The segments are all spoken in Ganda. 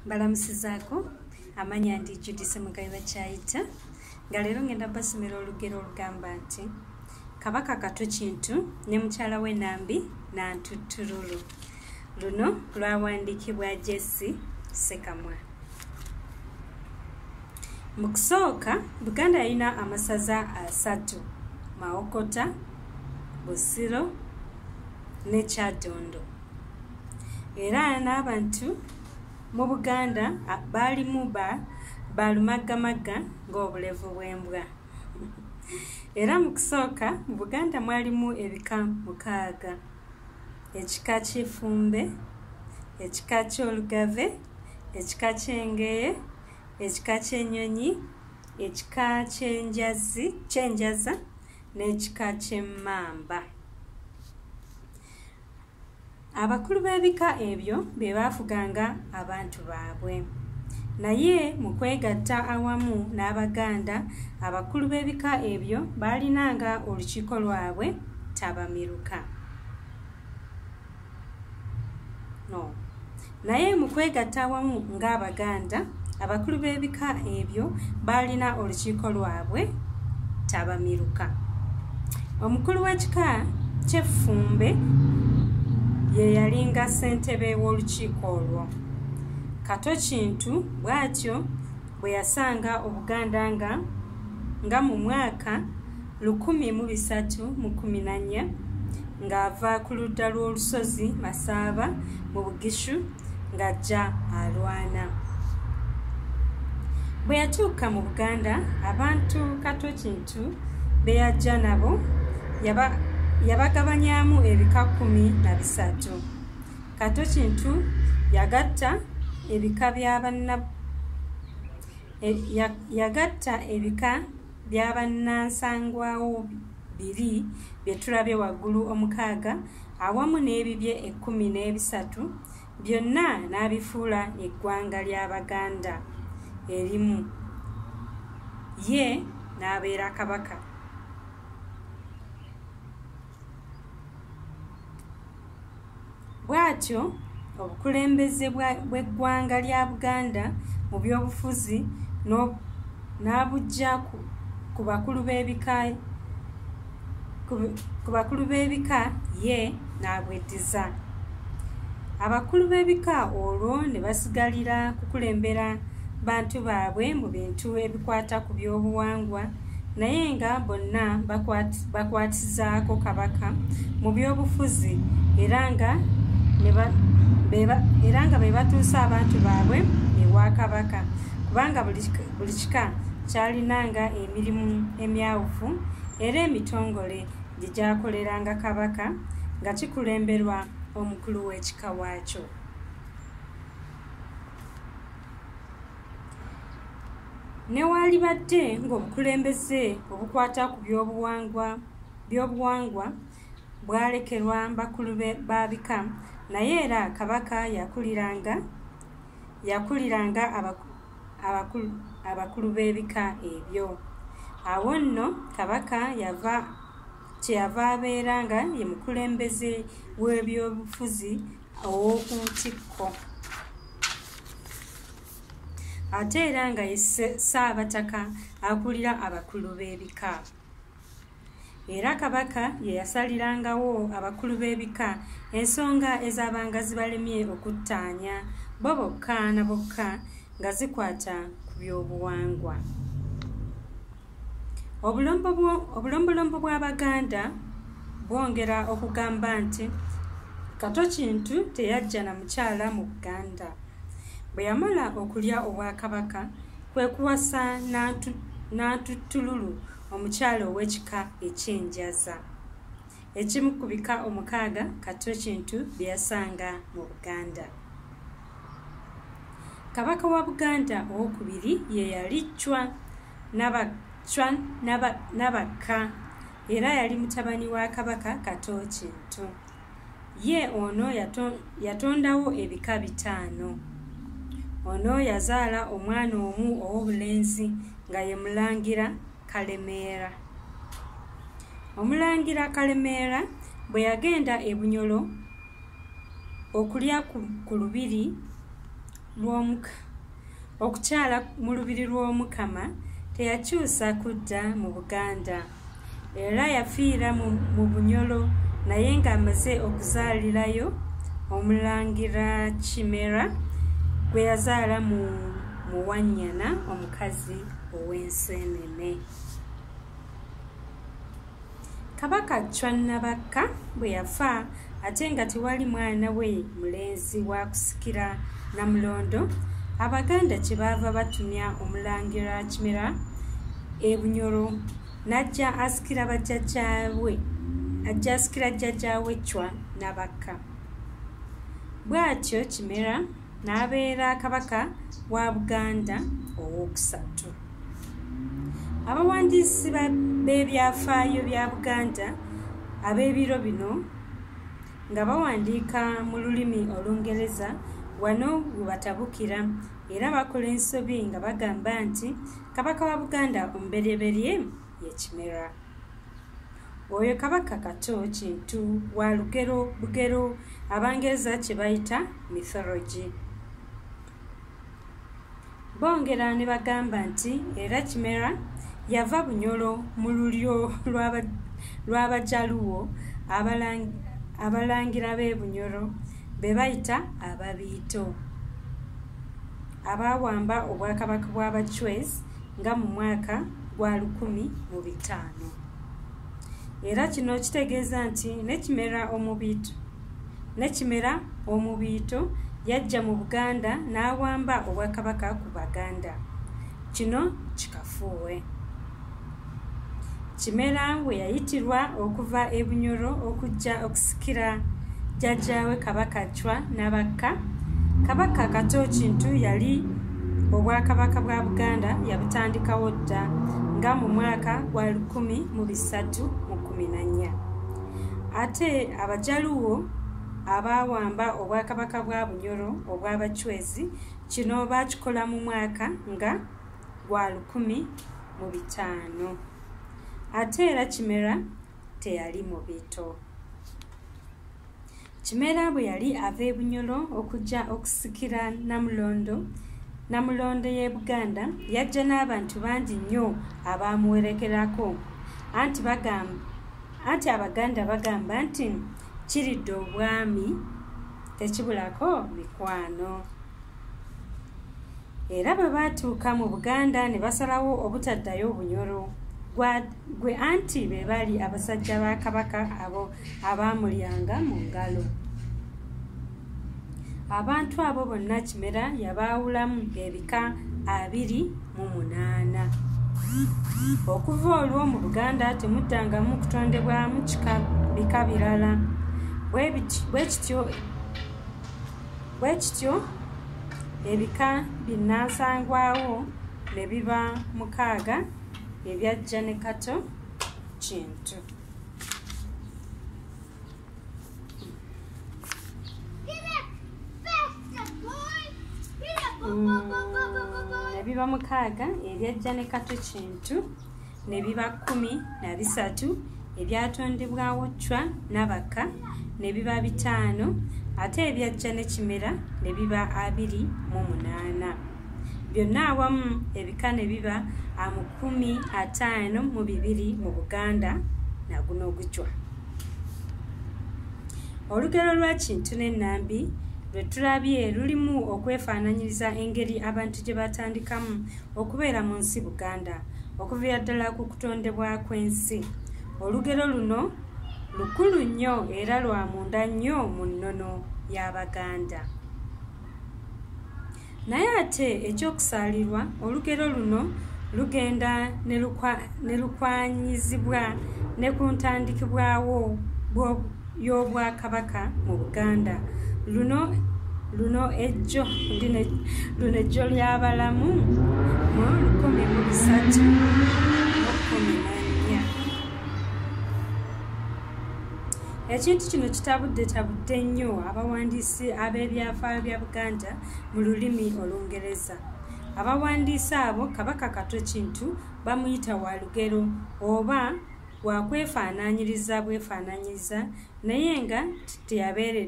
Balamusizaako amanya ndi Judy Ssemugabi Bakyaita nga leero ngenda basomera olugero olugamba nti Kabaka Kato Kintu ne mukyala we Nnambi Nnantuttululu. Luno lwawandiikibwa Ssekamwa. Mu kusooka Buganda yalina amasaza 3: Mawokota, Busiro ne Kyaddondo. Era n'abantu mu Buganda baalimu balumaggamagga ng'obulevu bw'embwa. Era mu kusooka mu Buganda mwalimu ebika 6: ekika ky'Effumbe, ekika ky'Olugave, ekika ky'Engero, ekika ky'Ennyonyi, ekika ky'Enjaza n'ekika ky'Emmamba. Abakulu b'ebika ebyo be baafuganga abantu baabwe. Naye mu kwegatta awamu n'Abaganda, abakulu b'ebika ebyo baalinanga olukiiko lwabwe tabamiruka. Naye mu kwegatta awamu ng'Abaganda, abakulu b'ebika ebyo baalina olukiiko lwabwe tabamiruka. Omukulu w'ekika ky'Effumbe ye yalinga ssentebe w'olukiiko olwo. Kato Kintu bw'atyo bwe yasanga Obuganda nga mu mwaka 1314 ng'ava ku ludda lw'olusozi Masaba mu Bugishu ng'ajja alwana. Bwe yatuuka mu Buganda, abantu Kato Kintu be yajja nabo yabagabanyaamu ebika 13. Kato Kintu yagatta ebika by'abannansangwawo 2 bye tulabye waggulu 6 awamu n'ebibye 13 byonna n'abifuula eggwanga ly'Abaganda erimu. Ye n'abeera Kabaka. Bw'atyo obukulembeze bw'eggwanga lya Buganda mu by'obufuzi n'abuggya ku bakulu b'ebika ye n'abweddiza. Abakulu b'ebika olwo ne basigalira kukulembera bantu baabwe mu bintu ebikwata ku by'obuwangwa, naye nga bonna bakwatizaako Kabaka mu by'obufuzi era nga be batuusa abantu baabwe ewa Kabaka, kubanga buli kika kyalinanga emirimu emyawufu era emitongole gye gyakoleranga Kabaka nga kikulemberwa omukulu w'ekika waakyo. Newalibadde ng'obukulembeze obukwata ku by'obuwangwa bwalekerwa bakulu ba bika, naye era Kabaka yakuliranga abakulu b'ebika ebyo. Awo nno Kabaka kyeyava abeera nga ye mukulembeze w'ebyobufuzi ow'oku ntikko, ate era nga ye Ssaabataka akulira abakulu b'ebika. Era Kabaka ye yasalirangawo abakulu b'ebika ensonga ezaabanga zibalemye okuttaanya bo bokka na bokka nga zikwata ku by'obuwangwa. Obulombolombo bw'Abaganda bwongera okugamba nti Kato Kintu teyajja na mukyala mu Buganda. Bwe yamala okulya obwakabaka kwe kuwasa Nnantuttululu omukyala ow'ekika eky'Enjaza. Ekimu ku bika 6 Kato Kintu bye yasanga mu Buganda. Kabaka wa Buganda owokubiri ye yali Chwa Nabakka era yali mutabani wa Kabaka Kato Kintu. Ye ono yatondawo ebika 5. Ono yazaala omwana omu ow'obulenzi nga ye Mulangira Kalemeera. Omulangira Kalemeera bwe yagenda e Bunyolo okulya ku lubiri lw'Omukama teyakyusa kudda mu Buganda. Era yafiira mu Bunyoro naye ng'amaze okuzaalirayo Omulangira Kimera gwe yazaala mu Wannyana, omukazi ow'enseenene. Kabaka Nnabakka bwe yafa ate nga tewali mwana we mulenzi wa kusikira Namulondo, Abaganda kyebaava batumya Omulangira Kimera e Bunyoro n'ajja asikira jjajjaawe Chwa Nnabakka. Bw'atyo Kimera n'abeera kabaka wa Buganda owookusatu. Abawandiisi b'ebyafaayo bya Buganda ab'ebiro bino nga bawandiika mu lulimi Olungereza wano we batabukira era bakola ensobi nga bagamba nti kabaka wa Buganda omuberyeberye ye Kimera. Oyo Kabaka Kato Kintu wa Bugero Abangereza kye bayita mythology. Bongera ne bagamba nti era Kimera yava Bunyoro mu lulyo lw'Abajaluwo abalangira b'e Bunyoro be bayita Ababiito, abaawamba obwakabaka bw'Abachwezi nga mu mwaka gwa 1500. Era kino kitegeeza nti ne Kimera Omubiito yajja mu Buganda n'awamba obwakabaka ku Baganda. Kino kikafuuwe. Kimera we yayitirwa okuva e Bunyoro okujja okusikira jjajjaawe Kabaka Chwa Nnabakka. Kabaka Kato Kintu yali obwakabaka bwa Buganda yabutandikawo dda nga mu mwaka gwa 1314. Ate Abajaluwo abaawamba obwakabaka bwa Bunyoro obw'Abachwezi kino baakikola mu mwaka nga gwa 1500. Ate era Kimera teyali Mubiito. Kimera bwe yali ava e Bunyoro okujja okusikira Namulondo y'e Buganda yajja n'abantu bangi nnyo abaamuwerekerako anti Abaganda bagamba nti kiridde obwami tekibulako mikwano. Era bwe baatuuka mu Buganda ne basalawo obutaddayo Bunyoro gwe anti be bali abasajja ba Kabaka abo abaamulyanga mu ngalo. Abantu abo bonna Kimera yabaawulamu ebika 28. Okuva olwo mu Buganda temuddangamu kutondebwamu bika birala. Bwe kityo ebika binnaasangwawo ne biba 6 ebyajja ne Kato Kintu. Ne biba 6 ebyajja ne Kato Kintu, ne biba 13 ebyatondebwawo Chwa Nnabakka, ne biba 5 ate ebyajja ne Kimera ne biba 28. Byonna awamu ebika ne biba 52 mu Buganda na guno oguchwa. Olugero lwa Kintu ne Nnambi lwe tulabye lulimu okwefaananyiriza engeri abantu gye batandikamu okubeera mu nsi Buganda okuviira ddala ku kutondebwa kw'ensi. Olugero luno lukulu nnyo era lwa munda nnyo mu nnono y'Abaganda. Naye ate ekyokusaalirwa olugero luno lugenda ne lukwanyizibwa ne ku ntandikibwawo y'obwakabaka mu Buganda. Luno ejjo ly'abalamu mu 1314. Ekintu kino kitabudde nnyo abawandiisi ab'ebyafaayo bya Buganda mu lulimi Olungereza. Abawandiisi abo Kabaka Kato Kintu bamuyita wa lugero oba wakwefaananyiriza bwefaananyiriza naye nga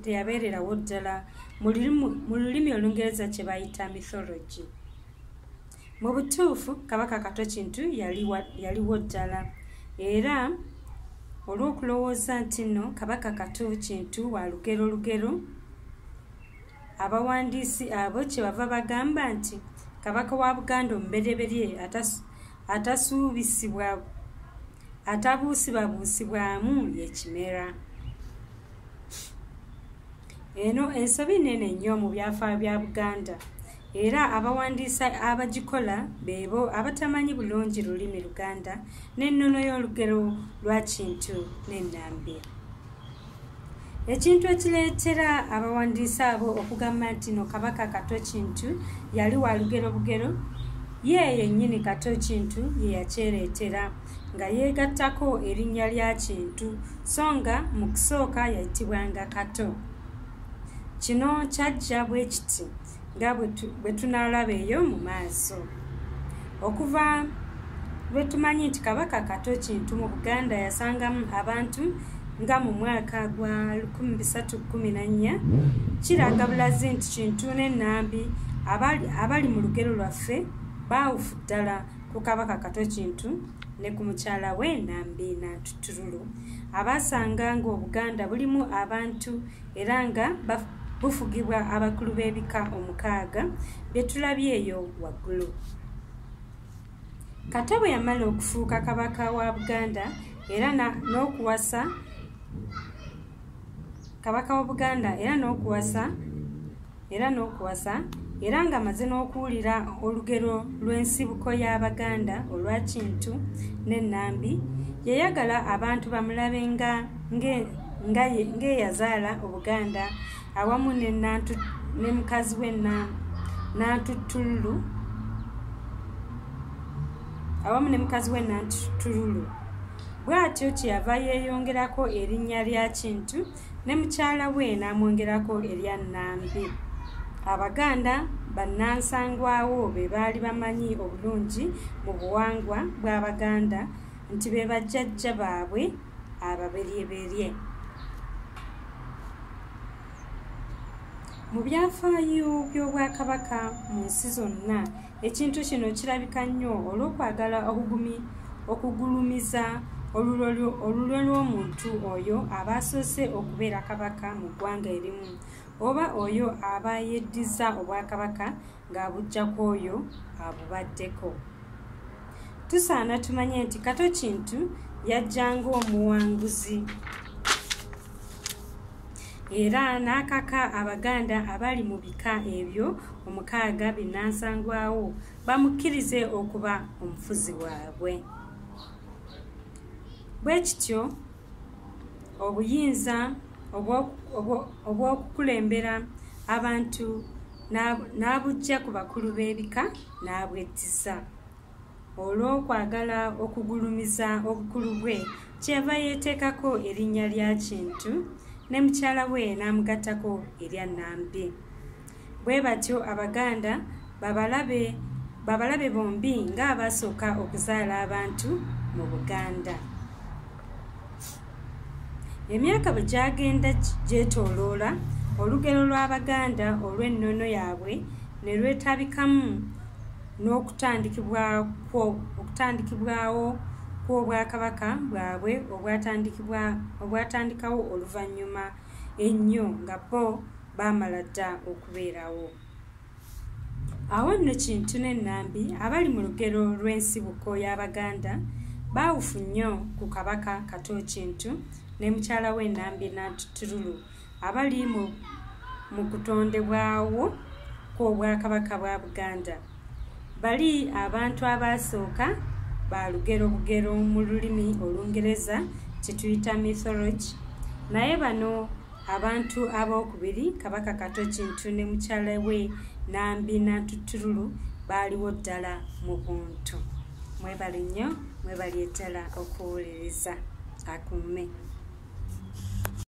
teyabeererawo ddala mu lulimi Olungereza kye bayita mythology. Mu butuufu Kabaka Kato Kintu yaliwo ddala era olw'okulowooza nti nno Kabaka Kato Kintu wa lugero abawandiisi abo kye bava bagamba nti Kabaka wa Buganda omubereberye atabuusibwabuusibwamu y'ekimera. Eno ensobi nene nnyo mu byafaayo bya Buganda era abawandiisa abagikola beebo abatamanyi bulungi lulimi Luganda n'ennono y'olugero lwa Kintu ne Nnambi. Ekintu ekireetera abawandiisa abo okugamba nti no Kabaka Kato Kintu yali wa lugero bugero, ye yennyini Kato Kintu ye yakyereetera nga yeegattako erinnya lya Kintu so nga mu kusooka yayitibwanga Kato. Kino kyajja bwe kiti nga bwe tunaalaba eyo mu maaso. Okuva lwe tumanyi nti Kabaka Kato Kintu mu Buganda yasangamu abantu nga mu mwaka gwa 1314 kiraga bulazi nti Kintu ne Nnambi abali mu lugero lwaffe baawufu ddala ku Kabaka Kato Kintu ne ku mukyala we Nnambi Nnantuttululu abasanga nga Obuganda bulimu abantu era nga bufugibwa abakulu b'ebika 6 bye tulabye eyo waggulu. Kato bwe yamala okufuuka Kabaka wa Buganda era n'okuwasa Kabaka wa Buganda era nga amaze n'okuwulira olugero lw'ensibuko y'Abaganda olwa Kintu ne Nnambi yayagala abantu bamulabe ng'eyazaala Obuganda awamu ne mukazi we Nnantuttululu. Bw'atyo kyeyava yeeyongerako erinnya lya Kintu ne mukyala we n'amwongerako erya Nnambi. Abaganda bannansangwawo be baali bamanyi obulungi mu buwangwa bw'Abaganda nti be bajjajja baabwe ababeryeberye. Mu byafaayo by'Obwakabaka mu nsi zonna ekintu kino kirabika nnyo olw'okwagala okugulumiza olulwe lw'omuntu oyo aba asoose okubeera kabaka mu ggwanga erimu oba oyo aba yeddiza Obwakabaka ng'abujja ku oyo abubaddeko. Tusaana tumanye nti Kato Kintu yajjanga omuwanguzi era n'akaka Abaganda abali mu bika ebyo 6 binnansangwawo bamukkirize okuba omufuzi waabwe. Bwe kityo obuyinza obw'okukulembera abantu n'abujja ku bakulu b'ebika n'abweddiza. Olw'okwagala okugulumiza obukulu bwe kyeva yeeteekako erinnya lya Kintu ne mukyala we n'amugattako erya Nnambi. Bwe batyo Abaganda babalabe bombi ng'abasooka okuzaala abantu mu Buganda. Emyaka bwe gyagenda gyetooloola olugero lw'Abaganda olw'ennono yaabwe ne lwetabikamu n'okutandikibwawo kw'Obwakabaka bwabwe obwatandikawo oluvannyuma ennyo nga bo baamala dda okubeerawo. Awo nno Kintu ne Nnambi abali mu lugero lw'ensibuko y'Abaganda baawufu nnyo ku Kabaka Kato Kintu ne mukyala we Nnambi Nnantuttululu abali mu kutondebwawo kw'Obwakabaka bwa Buganda. Bali abantu abasooka ba lugero bugero mu lulimi Olungereza kye tuyita mythology, naye bano abantu abookubiri Kabaka Kato Kintu ne mukyala we Nnambi Nnantuttululu baaliwo ddala mu buntu. Mwebale nnyo, mwebale ddala okuwuliriza. Akuume.